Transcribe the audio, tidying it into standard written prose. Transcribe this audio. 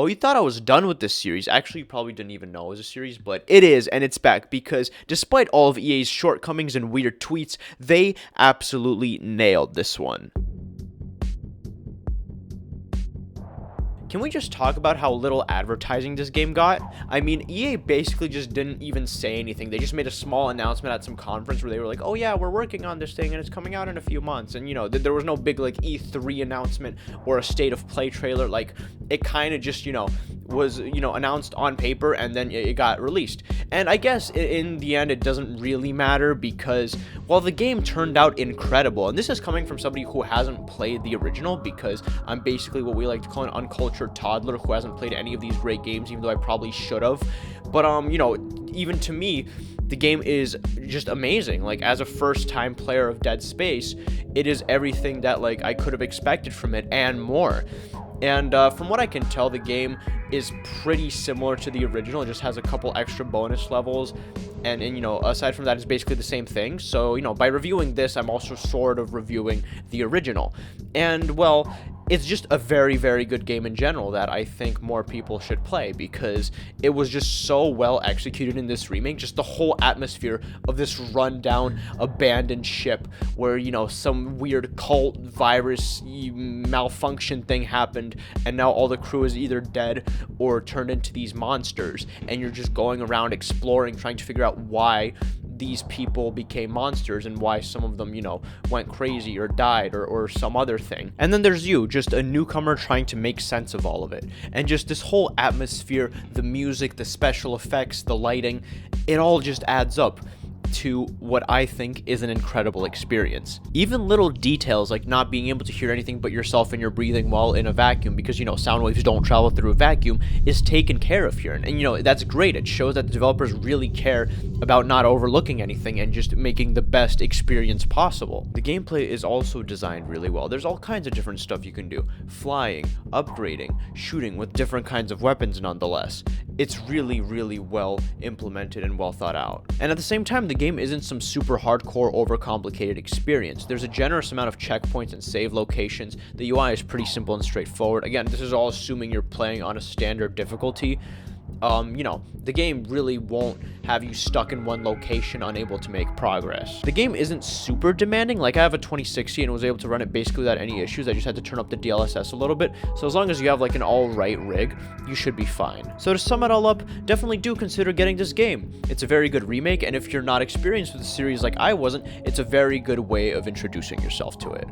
Oh, you thought I was done with this series. Actually, you probably didn't even know it was a series, but it is, and it's back because despite all of EA's shortcomings and weird tweets, they absolutely nailed this one. Can we just talk about how little advertising this game got? I mean, EA basically just didn't even say anything. They just made a small announcement at some conference where they were like, oh yeah, we're working on this thing and it's coming out in a few months. And, you know, there was no big, like, E3 announcement or a state of play trailer. Like, it kind of just, was, announced on paper and then it got released. And I guess in the end, it doesn't really matter because, well, the game turned out incredible. And this is coming from somebody who hasn't played the original because I'm basically what we like to call an uncultured toddler who hasn't played any of these great games, even though I probably should have. But even to me, the game is just amazing. Like, as a first-time player of Dead Space, it is everything that, like, I could have expected from it and more. And from what I can tell, the game is pretty similar to the original. It just has a couple extra bonus levels, and aside from that, it's basically the same thing. So, by reviewing this, I'm also sort of reviewing the original. And, well, it's just a very, very good game in general that I think more people should play because it was just so well executed in this remake. Just the whole atmosphere of this rundown, abandoned ship where, some weird cult virus malfunction thing happened, and now all the crew is either dead or turned into these monsters, and you're just going around exploring, trying to figure out why these people became monsters and why some of them, went crazy or died or some other thing. And then there's you, just a newcomer trying to make sense of all of it. And just this whole atmosphere, the music, the special effects, the lighting, it all just adds up to what I think is an incredible experience. Even little details like not being able to hear anything but yourself and your breathing while in a vacuum, because sound waves don't travel through a vacuum, is taken care of here. And that's great. It shows that the developers really care about not overlooking anything and just making the best experience possible. The gameplay is also designed really well. There's all kinds of different stuff you can do. Flying, upgrading, shooting with different kinds of weapons nonetheless. It's really, really well implemented and well thought out. And at the same time, the game isn't some super hardcore, overcomplicated experience. There's a generous amount of checkpoints and save locations. The UI is pretty simple and straightforward. Again, this is all assuming you're playing on a standard difficulty. The game really won't have you stuck in one location unable to make progress. The game isn't super demanding. Like, I have a 2060 and was able to run it basically without any issues. I just had to turn up the DLSS a little bit. So as long as you have like an all-right rig, you should be fine. So to sum it all up, definitely do consider getting this game. It's a very good remake, and if you're not experienced with the series like I wasn't, it's a very good way of introducing yourself to it.